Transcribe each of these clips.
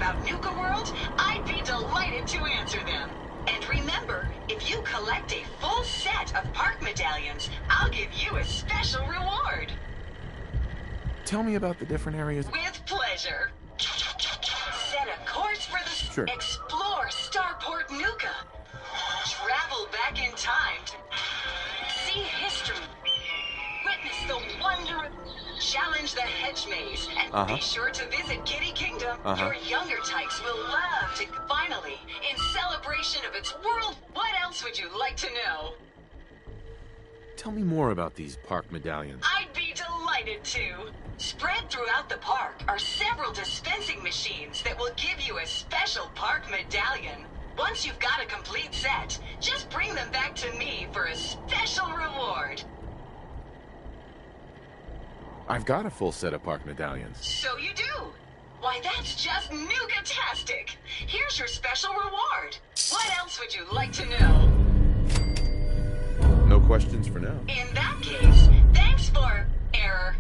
about Nuka World, I'd be delighted to answer them. And remember, if you collect a full set of park medallions, I'll give you a special reward. Tell me about the different areas. With pleasure. Set a course for the... Sure. Explore Starport Nuka. Travel back in time to see history. Witness the wonder of... Challenge the hedge maze, and be sure to visit Kitty Kingdom. Your younger types will love to... Finally, in celebration of its world, what else would you like to know? Tell me more about these park medallions. I'd be delighted to. Spread throughout the park are several dispensing machines that will give you a special park medallion. Once you've got a complete set, just bring them back to me for a special reward. I've got a full set of park medallions. So you do. Why, that's just Nuka-tastic. Here's your special reward. What else would you like to know? No questions for now. In that case, thanks for... error.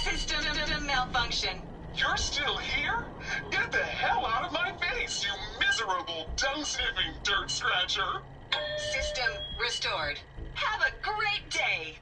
System malfunction. You're still here? Get the hell out of my face, you miserable, dung-sniffing dirt scratcher! System restored. Have a great day.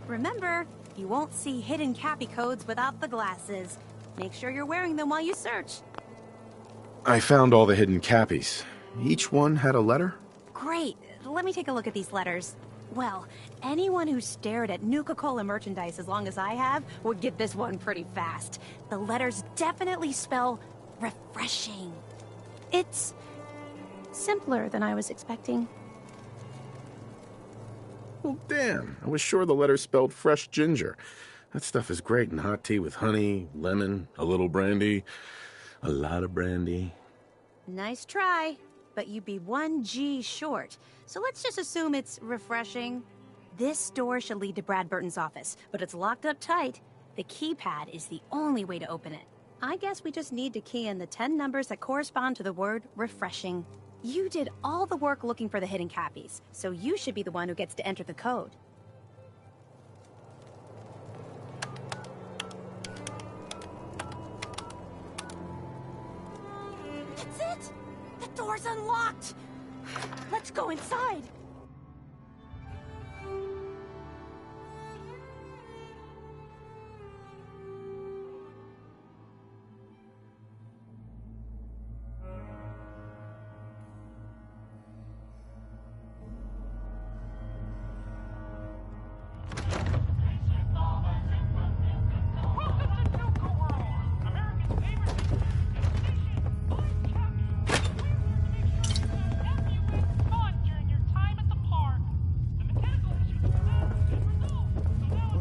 Remember, you won't see hidden Cappy codes without the glasses. Make sure you're wearing them while you search. I found all the hidden Cappies. Each one had a letter? Great. Let me take a look at these letters. Well, anyone who stared at Nuka-Cola merchandise as long as I have would get this one pretty fast. The letters definitely spell refreshing. It's simpler than I was expecting. Well, damn. I was sure the letter spelled fresh ginger. That stuff is great in hot tea with honey, lemon, a little brandy, a lot of brandy. Nice try, but you'd be 1 G short. So let's just assume it's refreshing. This door should lead to Brad Burton's office, but it's locked up tight. The keypad is the only way to open it. I guess we just need to key in the 10 numbers that correspond to the word refreshing. You did all the work looking for the hidden Cappies, so you should be the one who gets to enter the code. That's it! The door's unlocked! Let's go inside!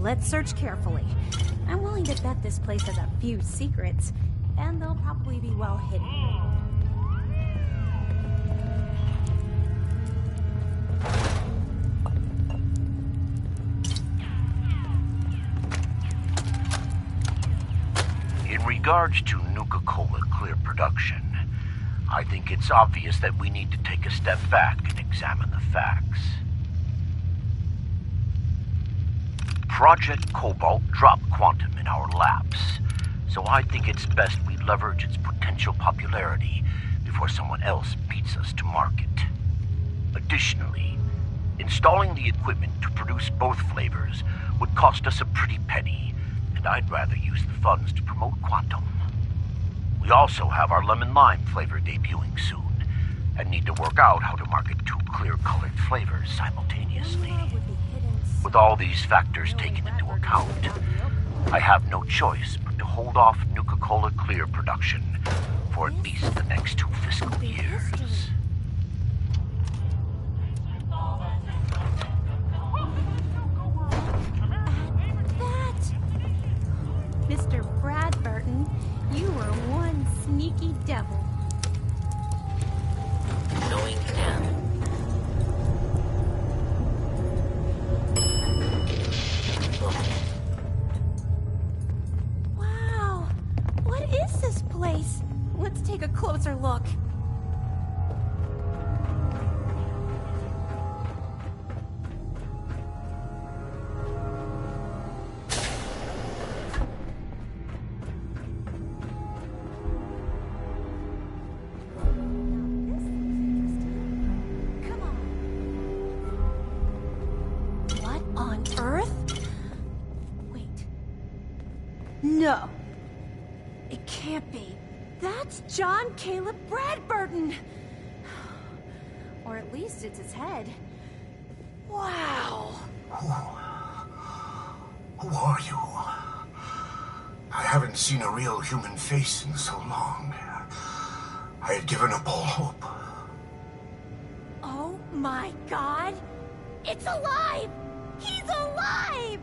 Let's search carefully. I'm willing to bet this place has a few secrets, and they'll probably be well hidden. In regards to Nuka-Cola Clear production, I think it's obvious that we need to take a step back and examine the facts. Project Cobalt dropped Quantum in our laps, so I think it's best we leverage its potential popularity before someone else beats us to market. Additionally, installing the equipment to produce both flavors would cost us a pretty penny, and I'd rather use the funds to promote Quantum. We also have our lemon lime flavor debuting soon, and need to work out how to market 2 clear-colored flavors simultaneously. With all these factors taken into account, I have no choice but to hold off Nuka-Cola Clear production for at least the next 2 fiscal years. That! Mr. Brad Burton, you were one sneaky devil. Knowing him, closer look. No. It can't be. That's John Caleb Bradburton. Or at least it's his head. Wow. Who are you? I haven't seen a real human face in so long. I had given up all hope. Oh my God! It's alive! He's alive!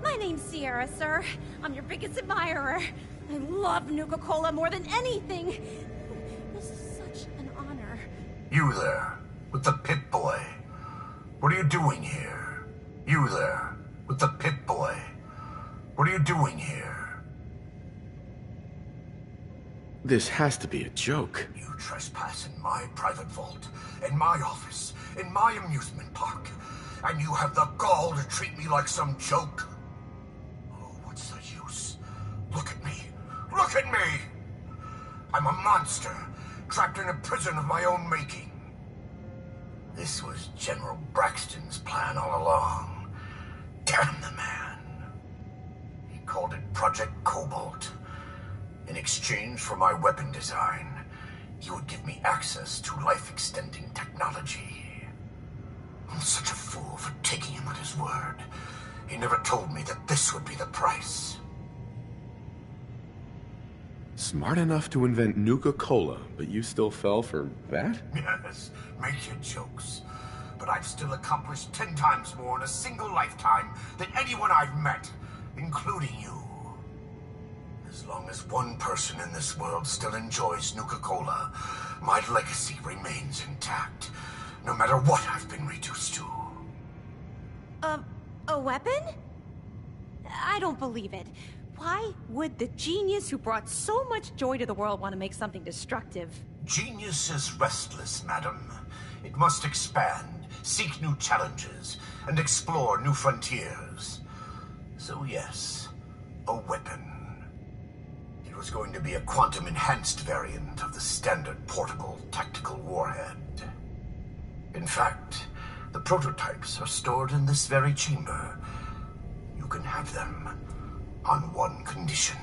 My name's Sierra, sir. I'm your biggest admirer. I love Nuka-Cola more than anything. This is such an honor. You there, with the Pip-Boy. What are you doing here? You there, with the Pip-Boy. What are you doing here? This has to be a joke. You trespass in my private vault, in my office, in my amusement park, and you have the gall to treat me like some joke? Oh, what's the use? Look at me. Look at me! I'm a monster, trapped in a prison of my own making. This was General Braxton's plan all along. Damn the man. He called it Project Cobalt. In exchange for my weapon design, he would give me access to life-extending technology. I'm such a fool for taking him at his word. He never told me that this would be the price. Smart enough to invent Nuka-Cola, but you still fell for that? Yes, make your jokes. But I've still accomplished 10 times more in a single lifetime than anyone I've met, including you. As long as one person in this world still enjoys Nuka-Cola, my legacy remains intact, no matter what I've been reduced to. A weapon? I don't believe it. Why would the genius who brought so much joy to the world want to make something destructive? Genius is restless, madam. It must expand, seek new challenges, and explore new frontiers. So yes, a weapon. It was going to be a quantum-enhanced variant of the standard portable tactical warhead. In fact, the prototypes are stored in this very chamber. You can have them on one condition.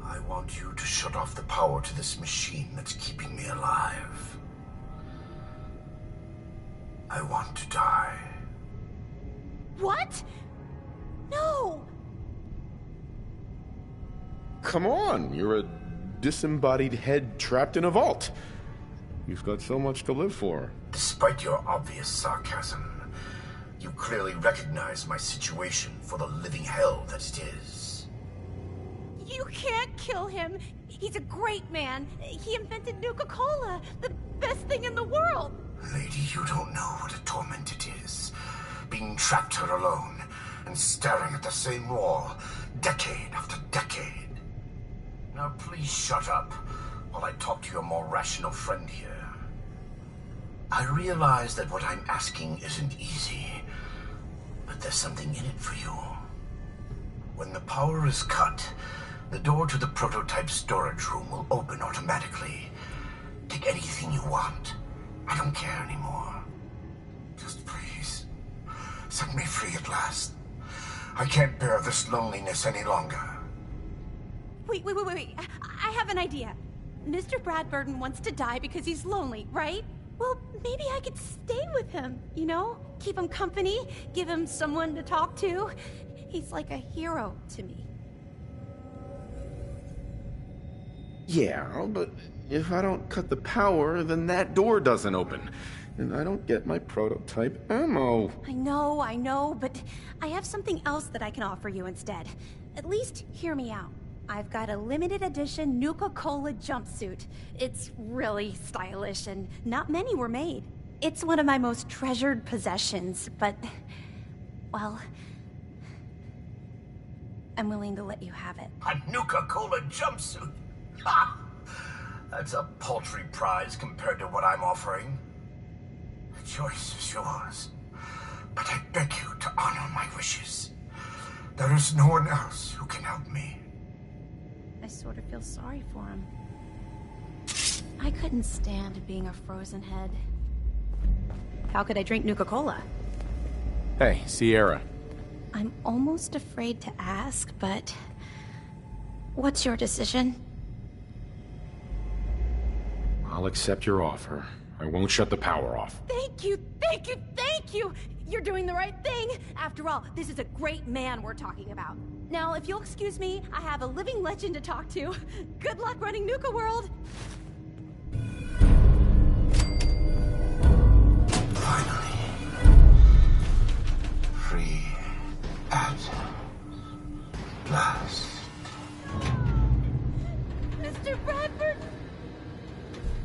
I want you to shut off the power to this machine that's keeping me alive. I want to die. What? No! Come on, you're a disembodied head trapped in a vault. You've got so much to live for. Despite your obvious sarcasm, you clearly recognize my situation for the living hell that it is. You can't kill him. He's a great man. He invented Nuka-Cola, the best thing in the world. Lady, you don't know what a torment it is. Being trapped here alone and staring at the same wall, decade after decade. Now please shut up while I talk to your more rational friend here. I realize that what I'm asking isn't easy, but there's something in it for you. When the power is cut, the door to the prototype storage room will open automatically. Take anything you want. I don't care anymore. Just please, set me free at last. I can't bear this loneliness any longer. Wait. I have an idea. Mr. Bradburton wants to die because he's lonely, right? Well, maybe I could stay with him, you know? Keep him company, give him someone to talk to. He's like a hero to me. Yeah, but if I don't cut the power, then that door doesn't open. And I don't get my prototype ammo. I know, but I have something else that I can offer you instead. At least hear me out. I've got a limited edition Nuka-Cola jumpsuit. It's really stylish and not many were made. It's one of my most treasured possessions, but, well, I'm willing to let you have it. A Nuka-Cola jumpsuit? Ha! That's a paltry prize compared to what I'm offering. The choice is yours. But I beg you to honor my wishes. There is no one else who can help me. I sort of feel sorry for him. I couldn't stand being a frozen head. How could I drink Nuka-Cola? Hey, Sierra. I'm almost afraid to ask, but... what's your decision? I'll accept your offer. I won't shut the power off. Thank you, thank you, thank you! You're doing the right thing! After all, this is a great man we're talking about. Now, if you'll excuse me, I have a living legend to talk to. Good luck running Nuka World! Finally. Free at last. Mr. Bradford!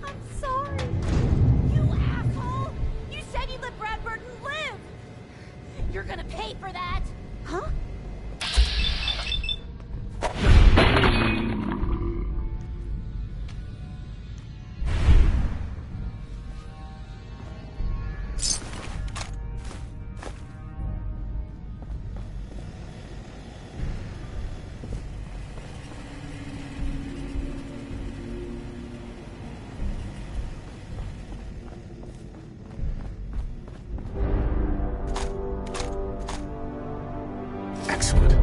I'm sorry. You asshole! You said you'd let Brad Burton live! You're gonna pay for that! Huh? Excellent.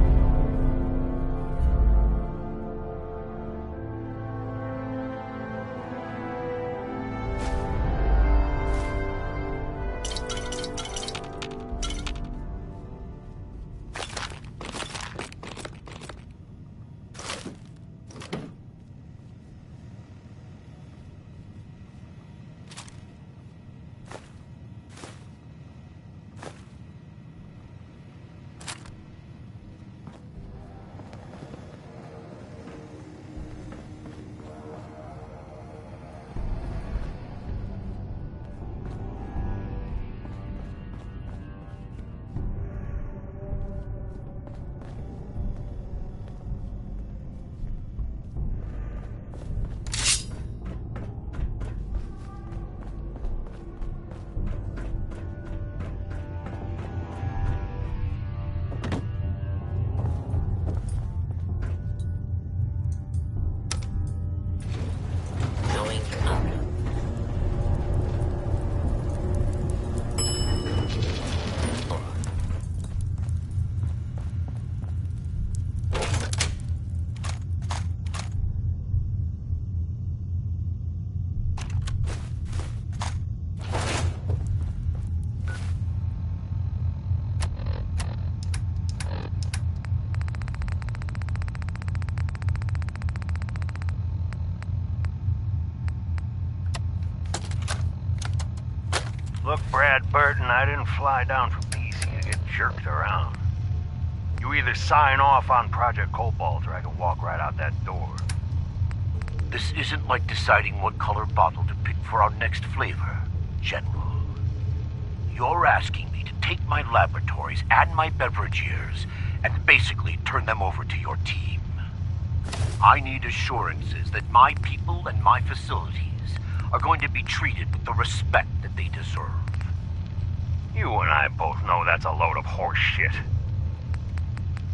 Look, Brad Burton, I didn't fly down from DC to get jerked around. You either sign off on Project Cobalt or I can walk right out that door. This isn't like deciding what color bottle to pick for our next flavor, General. You're asking me to take my laboratories and my beverageers and basically turn them over to your team. I need assurances that my people and my facilities are going to be treated with the respect that they deserve. You and I both know that's a load of horse shit.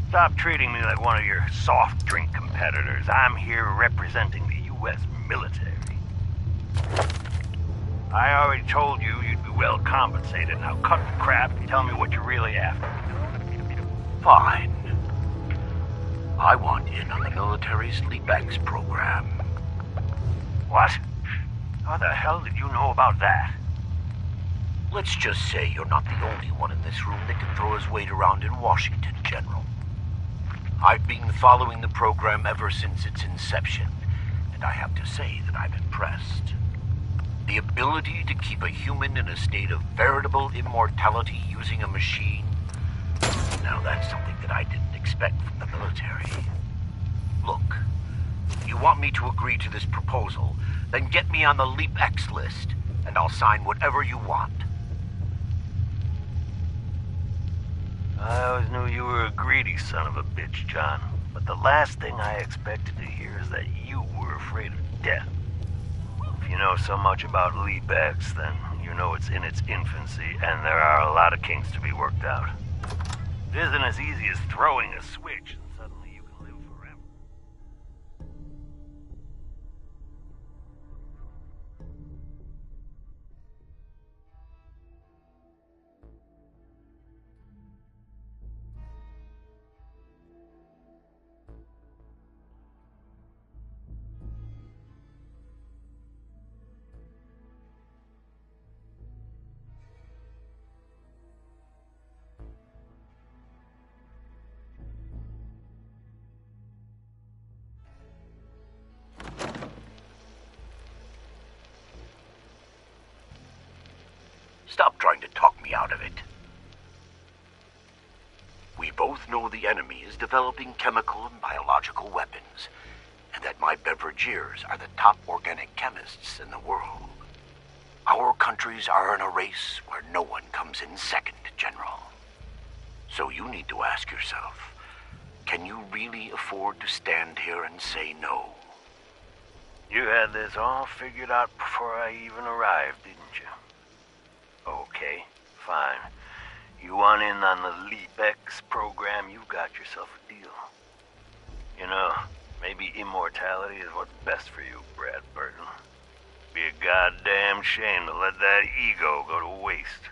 Stop treating me like one of your soft drink competitors. I'm here representing the U.S. military. I already told you you'd be well compensated. Now cut the crap and tell me what you're really after. Fine. I want in on the military's LeapX program. What? How the hell did you know about that? Let's just say you're not the only one in this room that can throw his weight around in Washington, General. I've been following the program ever since its inception, and I have to say that I'm impressed. The ability to keep a human in a state of veritable immortality using a machine, now that's something that I didn't expect from the military. Look, if you want me to agree to this proposal, then get me on the LeapX list, and I'll sign whatever you want. I always knew you were a greedy son of a bitch, John. But the last thing I expected to hear is that you were afraid of death. know so much about Leapex, then you know it's in its infancy, and there are a lot of kinks to be worked out. It isn't as easy as throwing a switch, and suddenly you can live forever. Stop trying to talk me out of it. We both know the enemy is developing chemical and biological weapons, and that my beverageers are the top organic chemists in the world. Our countries are in a race where no one comes in second, General. So you need to ask yourself, can you really afford to stand here and say no? You had this all figured out before I even arrived, didn't you? Okay, fine. You want in on the Leapex program, you got yourself a deal. You know, maybe immortality is what's best for you, Brad Burton. Be a goddamn shame to let that ego go to waste.